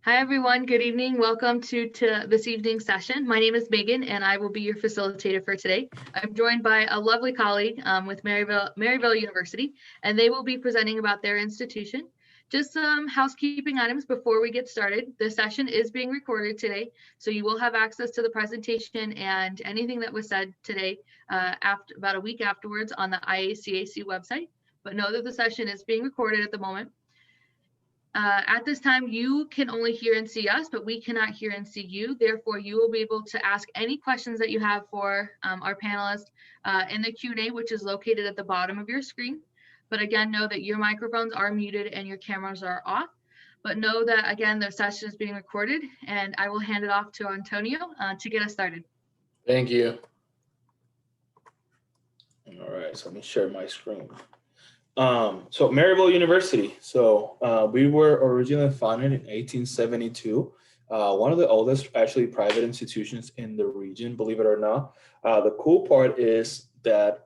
Hi, everyone. Good evening. Welcome to this evening's session. My name is Megan, and I will be your facilitator for today. I'm joined by a lovely colleague with Maryville University, and they will be presenting about their institution. Just some housekeeping items before we get started. The session is being recorded today, so you will have access to the presentation and anything that was said today after about a week afterwards on the IACAC website. But know that the session is being recorded at the moment. At this time, you can only hear and see us, but we cannot hear and see you. Therefore, you will be able to ask any questions that you have for our panelists in the Q&A, which is located at the bottom of your screen. But again, know that your microphones are muted and your cameras are off. But know that, again, the session is being recorded, and I will hand it off to Antonio to get us started. Thank you. All right, so let me share my screen. So Maryville University. So we were originally founded in 1872. One of the oldest actually private institutions in the region, believe it or not. The cool part is that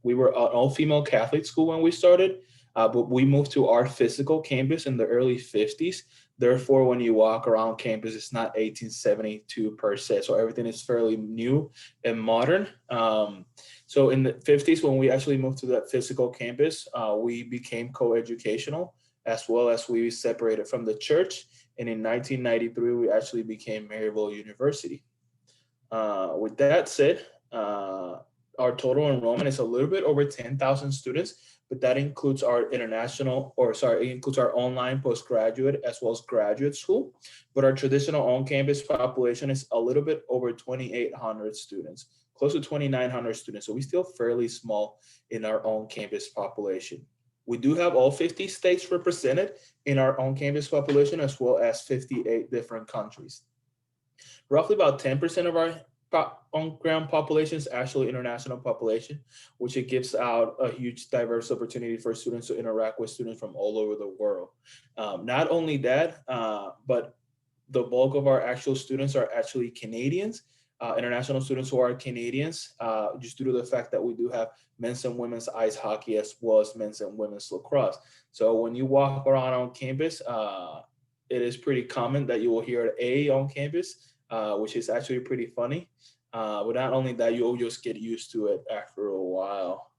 we were an all-female Catholic school when we started, but we moved to our physical campus in the early 50s. Therefore, when you walk around campus, it's not 1872 per se. So everything is fairly new and modern. So in the 50s, when we actually moved to that physical campus, we became co-educational, as well as we separated from the church. And in 1993, we actually became Maryville University. With that said, our total enrollment is a little bit over 10,000 students, but that includes our it includes our online postgraduate as well as graduate school. But our traditional on-campus population is a little bit over 2,800 students, close to 2,900 students. So we're still fairly small in our own campus population. We do have all 50 states represented in our own campus population, as well as 58 different countries. Roughly about 10% of our on-ground population is actually international population, which it gives out a huge diverse opportunity for students to interact with students from all over the world. Not only that, but the bulk of our actual students are actually Canadians, international students who are Canadians, just due to the fact that we do have men's and women's ice hockey as well as men's and women's lacrosse. So when you walk around on campus, it is pretty common that you will hear an A on campus, which is actually pretty funny. But not only that, you'll just get used to it after a while.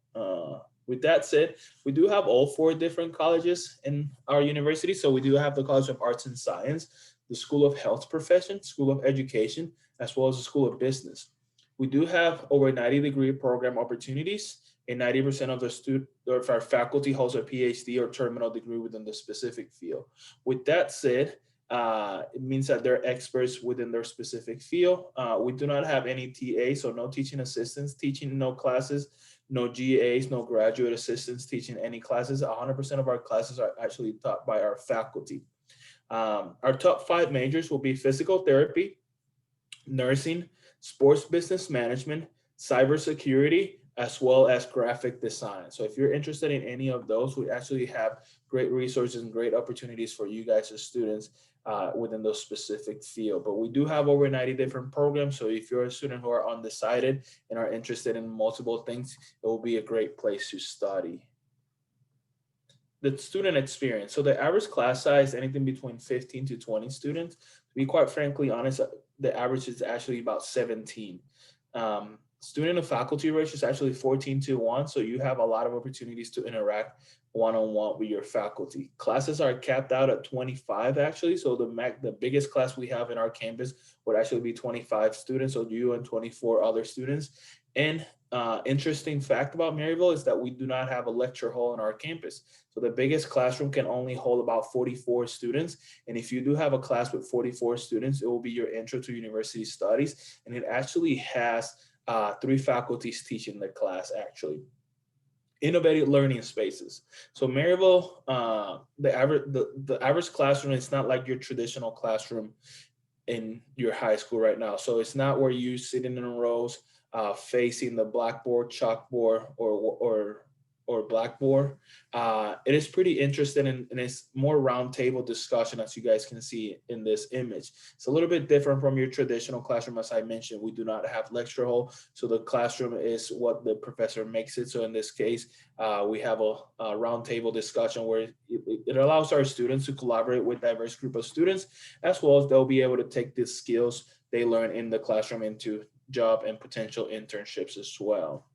With that said, we do have all 4 different colleges in our university. So we do have the College of Arts and Science, the School of Health Profession, School of Education, as well as the School of Business. We do have over 90-degree program opportunities, and 90% of our faculty holds a PhD or terminal degree within the specific field. With that said, it means that they're experts within their specific field. We do not have any TA, so no teaching assistants teaching no classes, no GAs, no graduate assistants teaching any classes. 100% of our classes are actually taught by our faculty. Our top 5 majors will be physical therapy, nursing, sports business management, cybersecurity, as well as graphic design. So if you're interested in any of those, we actually have great resources and great opportunities for you guys as students within those specific field. But we do have over 90 different programs. So if you're a student who are undecided and are interested in multiple things, it will be a great place to study. The student experience. So the average class size, anything between 15 to 20 students. To be quite frankly honest, the average is actually about 17. Student to faculty ratio is actually 14:1, so you have a lot of opportunities to interact one-on-one with your faculty. Classes are capped out at 25 actually, so the biggest class we have in our campus would actually be 25 students, so you and 24 other students. And interesting fact about Maryville is that we do not have a lecture hall in our campus. So the biggest classroom can only hold about 44 students. And if you do have a class with 44 students, it will be your intro to university studies. And it actually has 3 faculties teaching the class actually. Innovative learning spaces. So Maryville, the average classroom is not like your traditional classroom in your high school right now. So it's not where you sitting in rows facing the blackboard, chalkboard, or or Blackboard. It is pretty interesting, and it's more roundtable discussion, as you guys can see in this image. It's a little bit different from your traditional classroom. As I mentioned, we do not have lecture hall, so the classroom is what the professor makes it. So in this case, we have a roundtable discussion where it allows our students to collaborate with diverse group of students, as well as they'll be able to take the skills they learn in the classroom into job and potential internships as well.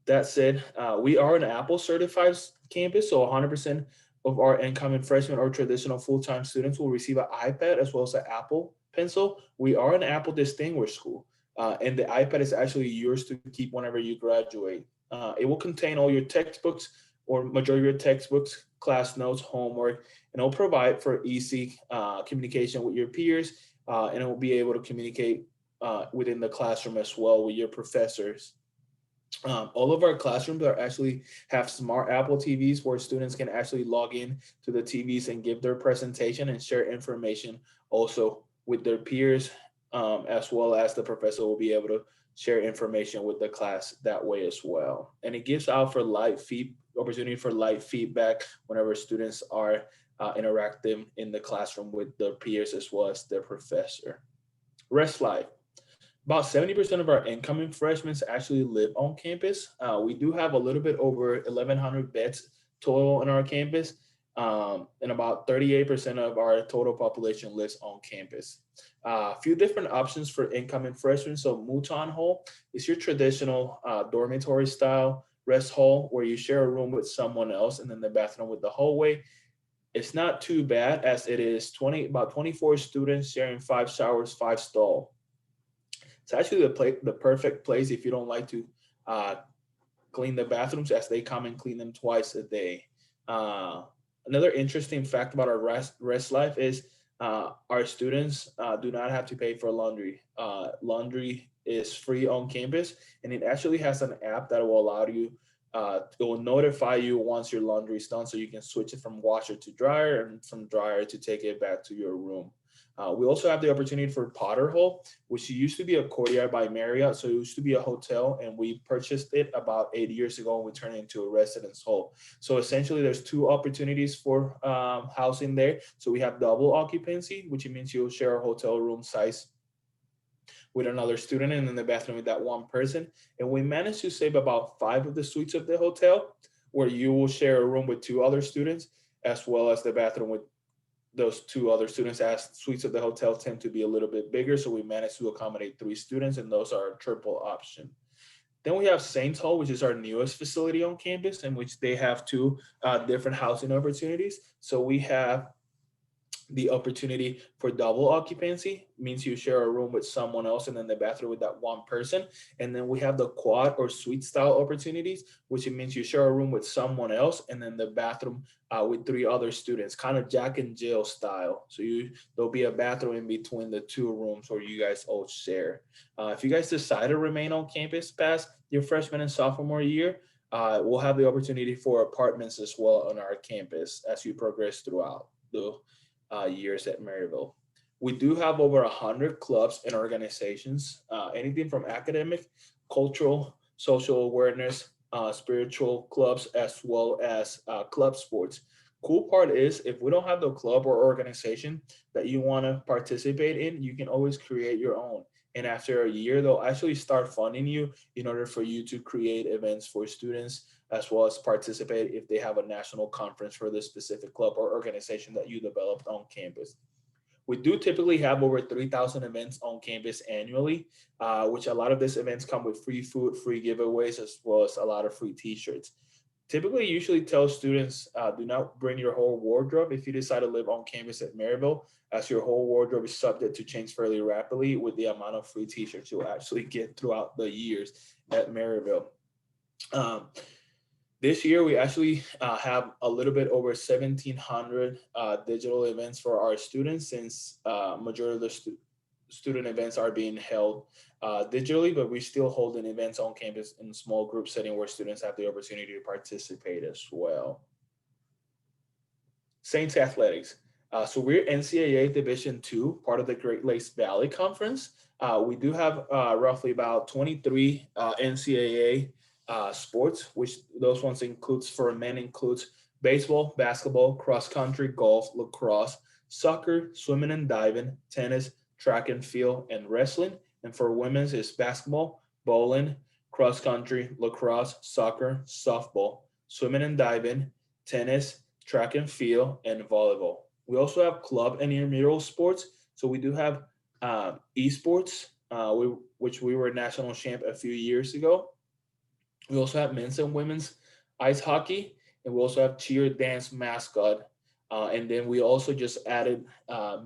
That said, we are an Apple certified campus, so 100% of our incoming freshmen or traditional full-time students will receive an iPad as well as an Apple Pencil. We are an Apple distinguished school, and the iPad is actually yours to keep whenever you graduate. It will contain all your textbooks or majority of your textbooks, class notes, homework, and it'll provide for easy communication with your peers, and it will be able to communicate within the classroom as well with your professors. All of our classrooms are actually have smart Apple TVs where students can actually log in to the TVs and give their presentation and share information also with their peers, as well as the professor will be able to share information with the class that way as well. And it gives out for opportunity for live feedback whenever students are interacting in the classroom with their peers as well as their professor. Rest life. About 70% of our incoming freshmen actually live on campus. We do have a little bit over 1,100 beds total in our campus, and about 38% of our total population lives on campus. A few different options for incoming freshmen. So Mouton Hall is your traditional dormitory style rest hall where you share a room with someone else, and then the bathroom with the hallway. It's not too bad as it is about 24 students sharing 5 showers, 5 stalls. It's actually the perfect place if you don't like to uh, clean the bathrooms, as they come and clean them twice a day. Uh, Another interesting fact about our rest life is our students do not have to pay for laundry. Laundry is free on campus, and it actually has an app that will allow you. It will notify you once your laundry is done, so you can switch it from washer to dryer and from dryer to take it back to your room. We also have the opportunity for Potter Hall, which used to be a courtyard by Marriott. So it used to be a hotel, and we purchased it about 8 years ago, and we turned it into a residence hall. So essentially, there's 2 opportunities for housing there. So we have double occupancy, which means you'll share a hotel room size with another student, and in the bathroom with that one person. And we managed to save about 5 of the suites of the hotel, where you will share a room with 2 other students, as well as the bathroom with those 2 other students, as suites of the hotel tend to be a little bit bigger. So we managed to accommodate 3 students, and those are a triple option. Then we have Saints Hall, which is our newest facility on campus, in which they have 2 different housing opportunities. So we have the opportunity for double occupancy, means you share a room with someone else and then the bathroom with that one person. And then we have the quad or suite style opportunities, which it means you share a room with someone else and then the bathroom with 3 other students, kind of Jack and Jill style. So there'll be a bathroom in between the 2 rooms where you guys all share. If you guys decide to remain on campus past your freshman and sophomore year, we'll have the opportunity for apartments as well on our campus as you progress throughout the years at Maryville. We do have over 100 clubs and organizations, anything from academic, cultural, social awareness, spiritual clubs, as well as club sports. Cool part is if we don't have the club or organization that you want to participate in, you can always create your own. And after a year, they'll actually start funding you in order for you to create events for students, as well as participate if they have a national conference for the specific club or organization that you developed on campus. We do typically have over 3,000 events on campus annually, which a lot of these events come with free food, free giveaways, as well as a lot of free t-shirts. Typically, usually tell students, do not bring your whole wardrobe if you decide to live on campus at Maryville, as your whole wardrobe is subject to change fairly rapidly with the amount of free t-shirts you'll actually get throughout the years at Maryville. This year, we actually have a little bit over 1,700 digital events for our students, since majority of the student events are being held digitally, but we're still holding events on campus in a small group setting where students have the opportunity to participate as well. Saints Athletics. So we're NCAA Division II, part of the Great Lakes Valley Conference. We do have roughly about 23 NCAA sports, which those ones includes for men includes baseball, basketball, cross country, golf, lacrosse, soccer, swimming and diving, tennis, track and field, and wrestling. And for women's is basketball, bowling, cross country, lacrosse, soccer, softball, swimming and diving, tennis, track and field, and volleyball. We also have club and intramural sports. So we do have esports, which we were national champ a few years ago. We also have men's and women's ice hockey, and we also have cheer dance mascot. And then we also just added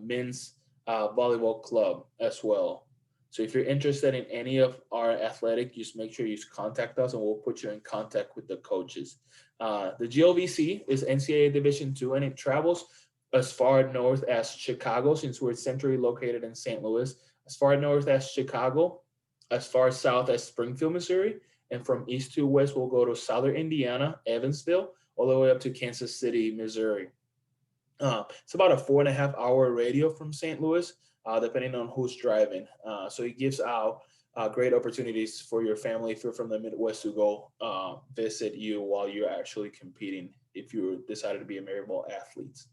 men's volleyball club as well. So if you're interested in any of our athletic, just make sure you contact us and we'll put you in contact with the coaches. The GLVC is NCAA Division II, and it travels as far north as Chicago, since we're centrally located in St. Louis, as far north as Chicago, as far south as Springfield, Missouri, and from east to west, we'll go to southern Indiana, Evansville, all the way up to Kansas City, Missouri. It's about a 4.5 hour radio from St. Louis, depending on who's driving. So it gives out great opportunities for your family if you're from the Midwest to go visit you while you're actually competing if you decided to be a Maryville athlete.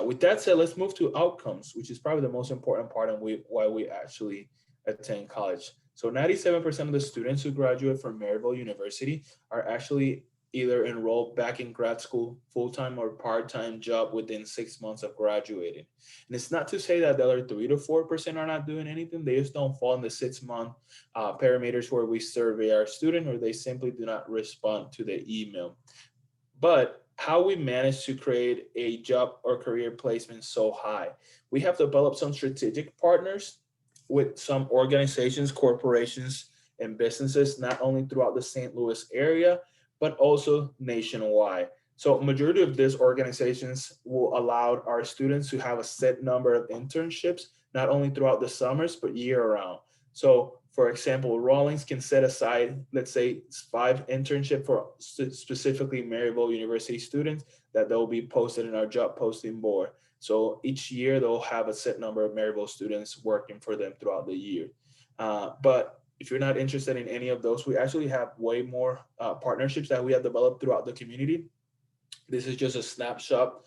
With that said, let's move to outcomes, which is probably the most important part and why we actually attend college. So 97% of the students who graduate from Maryville University are actually either enrolled back in grad school, full-time or part-time job within 6 months of graduating. And it's not to say that the other 3 to 4% are not doing anything. They just don't fall in the 6-month parameters where we survey our student, or they simply do not respond to the email. But how we manage to create a job or career placement so high? We have developed some strategic partners with some organizations, corporations, and businesses, not only throughout the St. Louis area, but also nationwide. So majority of these organizations will allow our students to have a set number of internships, not only throughout the summers, but year round. So for example, Rawlings can set aside, let's say 5 internship for specifically Maryville University students that they'll be posted in our job posting board. So each year they'll have a set number of Maryville students working for them throughout the year. But if you're not interested in any of those, we actually have way more partnerships that we have developed throughout the community. This is just a snapshot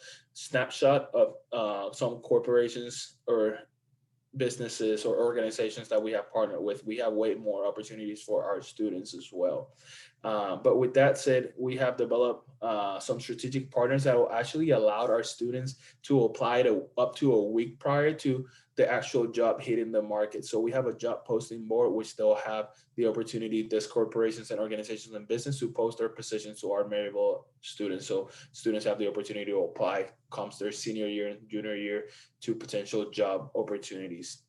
of some corporations or businesses or organizations that we have partnered with. We have way more opportunities for our students as well. But with that said, we have developed some strategic partners that will actually allow our students to apply to up to a week prior to the actual job hitting the market. So we have a job posting board, which they'll have the opportunity, these corporations and organizations and business, to post their positions to our Maryville students. So students have the opportunity to apply comes their senior year and junior year to potential job opportunities.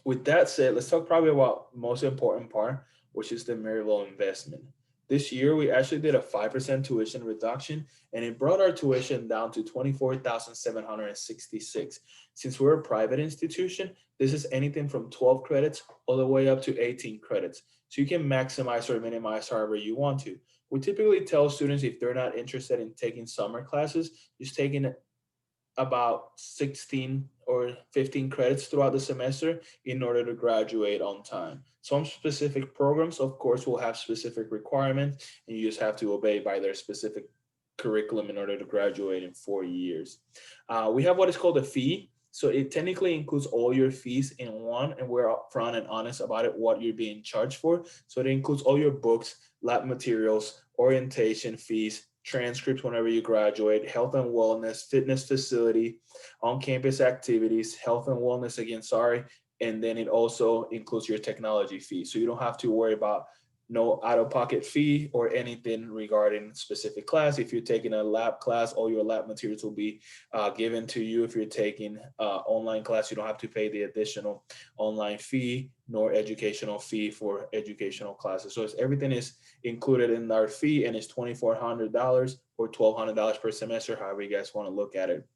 With that said, let's talk probably about the most important part, which is the Maryville investment. This year, we actually did a 5% tuition reduction, and it brought our tuition down to $24,766. Since we're a private institution, this is anything from 12 credits all the way up to 18 credits. So you can maximize or minimize however you want to. We typically tell students, if they're not interested in taking summer classes, just taking about 16 or 15 credits throughout the semester in order to graduate on time. Some specific programs, of course, will have specific requirements, and you just have to obey by their specific curriculum in order to graduate in 4 years. We have what is called a fee. So it technically includes all your fees in one, and we're upfront and honest about it, what you're being charged for. So it includes all your books, lab materials, orientation fees, transcripts whenever you graduate, health and wellness, fitness facility, on-campus activities, health and wellness again, and then it also includes your technology fee. So you don't have to worry about no out-of-pocket fee or anything regarding specific class. If you're taking a lab class, all your lab materials will be given to you. If you're taking online class, you don't have to pay the additional online fee nor educational fee for educational classes. So everything is included in our fee, and it's $2,400 or $1,200 per semester, however you guys want to look at it.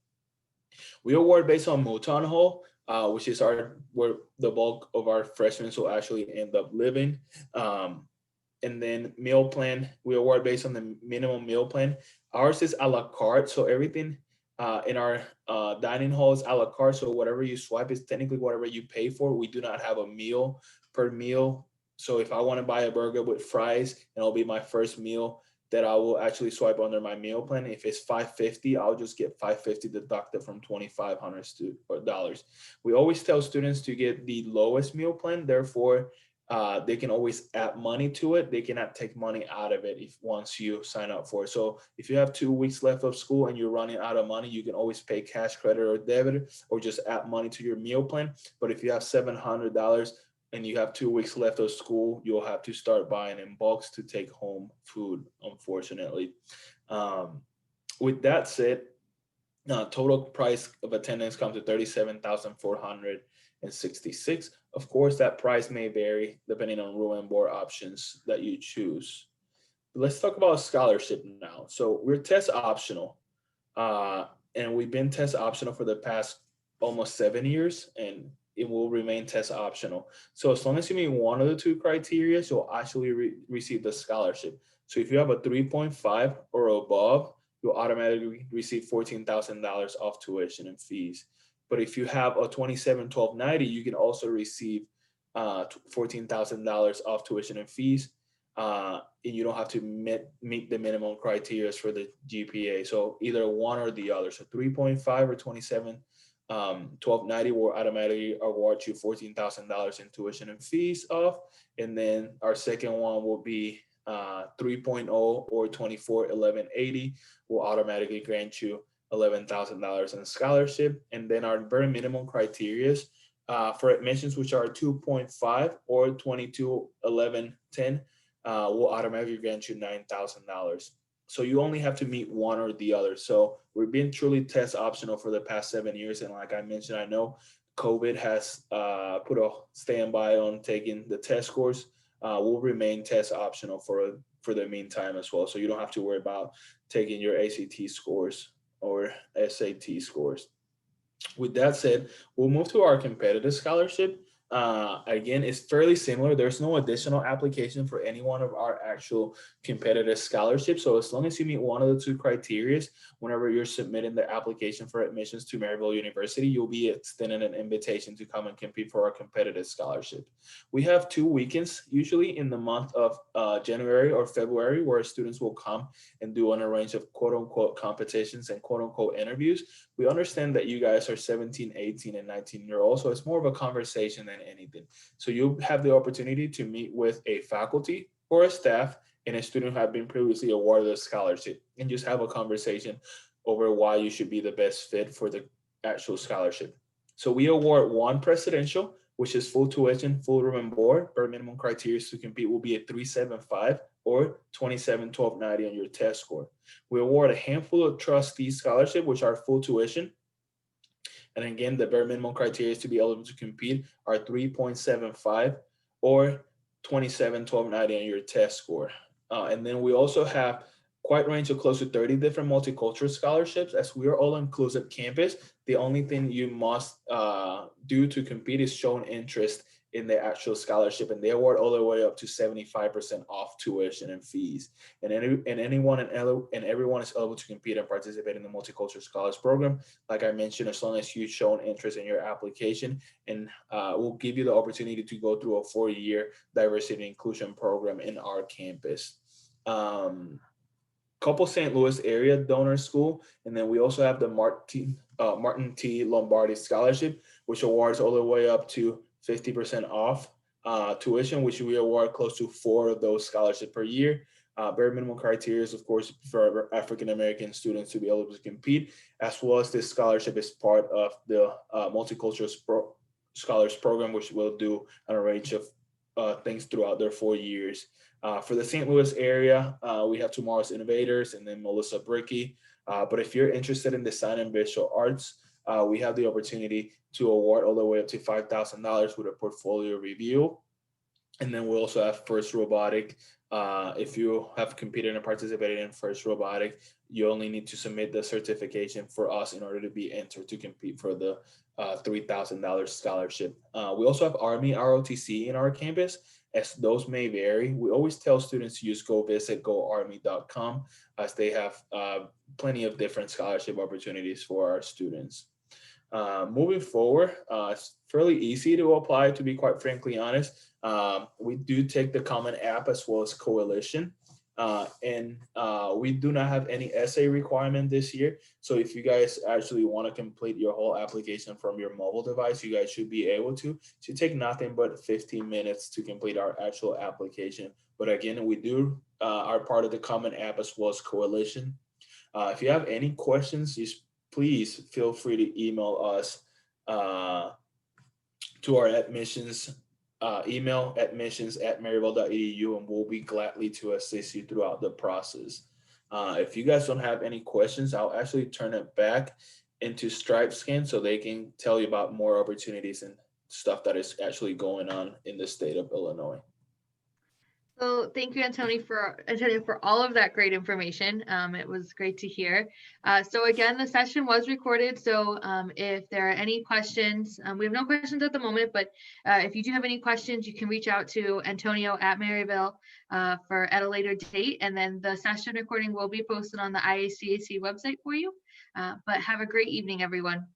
We award based on Moton Hall, which is where the bulk of our freshmen will actually end up living. And then meal plan, we award based on the minimum meal plan. Ours is a la carte, so everything in our dining hall is a la carte. So whatever you swipe is technically whatever you pay for. We do not have a meal per meal So if I want to buy a burger with fries, and it'll be my first meal that I will actually swipe under my meal plan. If it's $5.50, I'll just get $5.50 deducted from $2,500. We always tell students to get the lowest meal plan. Therefore, they can always add money to it. They cannot take money out of it if once you sign up for it. So if you have 2 weeks left of school and you're running out of money, you can always pay cash, credit, or debit, or just add money to your meal plan. But if you have $700 and you have 2 weeks left of school, you'll have to start buying in bulks to take home food, unfortunately. With that said, total price of attendance comes to $37,466. Of course, that price may vary depending on room and board options that you choose. But let's talk about scholarship now. So we're test optional, and we've been test optional for the past almost 7 years, and it will remain test optional. So as long as you meet one of the 2 criteria, you'll actually receive the scholarship. So if you have a 3.5 or above, you'll automatically receive $14,000 off tuition and fees. But if you have a 27-1290, you can also receive $14,000 off tuition and fees, and you don't have to meet the minimum criteria for the GPA. So either one or the other. So 3.5 or 1290 will automatically award you $14,000 in tuition and fees off. And then our second one will be 3.0 or 241180 will automatically grant you $11,000 in scholarship. And then our very minimum criteria for admissions, which are 2.5 or 221110, will automatically grant you $9,000. So you only have to meet one or the other. So we've been truly test optional for the past 7 years. And like I mentioned, I know COVID has put a standby on taking the test scores. Will remain test optional for the meantime as well. So you don't have to worry about taking your ACT scores or SAT scores. With that said, we'll move to our competitive scholarship. Again, it's fairly similar. There's no additional application for any one of our actual competitive scholarships. So as long as you meet one of the 2 criteria, whenever you're submitting the application for admissions to Maryville University, you'll be extended an invitation to come and compete for our competitive scholarship. We have 2 weekends, usually in the month of January or February, where students will come and do on a range of quote unquote competitions and quote unquote interviews. We understand that you guys are 17, 18, and 19-year-olds, so it's more of a conversation than anything. So you have the opportunity to meet with a faculty or a staff and a student who have been previously awarded a scholarship, and just have a conversation over why you should be the best fit for the actual scholarship. So we award 1 presidential, which is full tuition, full room and board. Our minimum criteria to compete will be a 375 or 27-1290 on your test score. We award a handful of trustee scholarship, which are full tuition. And again, the bare minimum criteria to be eligible to compete are 3.75 or 27-1290 on your test score. And then we also have quite a range of close to 30 different multicultural scholarships. As we are all-inclusive campus, the only thing you must do to compete is show an interest in the actual scholarship, and they award all the way up to 75% off tuition and fees. And anyone and everyone is eligible to compete and participate in the Multicultural Scholars Program. Like I mentioned, as long as you show an interest in your application, and we'll give you the opportunity to go through a 4-year diversity and inclusion program in our campus. Couple St. Louis area donor school, and then we also have the Martin T. Lombardi Scholarship, which awards all the way up to 50% off tuition, which we award close to 4 of those scholarships per year. Bare minimum criteria is, of course, for African-American students to be able to compete, as well as this scholarship is part of the Multicultural Scholars Program, which will do on a range of things throughout their 4 years. For the St. Louis area, we have Tomorrow's Innovators and then Melissa Brickey. But if you're interested in design and visual arts, we have the opportunity to award all the way up to $5,000 with a portfolio review. And then we also have First Robotic. If you have competed and participated in First Robotic, you only need to submit the certification for us in order to be entered to compete for the $3,000 scholarship. We also have Army ROTC in our campus, as those may vary. We always tell students to use goarmy.com, as they have plenty of different scholarship opportunities for our students. Moving forward, it's fairly easy to apply, to be quite frankly honest. We do take the Common App as well as Coalition. And we do not have any essay requirement this year. So if you guys actually want to complete your whole application from your mobile device, you guys should be able to. It should take nothing but 15 minutes to complete our actual application. But again, we do are part of the Common App as well as Coalition. If you have any questions, please feel free to email us to our admissions email, admissions@maryville.edu, and we'll be gladly to assist you throughout the process. If you guys don't have any questions, I'll actually turn it back into StripeScan so they can tell you about more opportunities and stuff that is actually going on in the state of Illinois. So thank you, Antonio, for all of that great information. It was great to hear. So again, the session was recorded. So if there are any questions, we have no questions at the moment, but if you do have any questions, you can reach out to Antonio at Maryville at a later date. And then the session recording will be posted on the IACAC website for you. But have a great evening, everyone.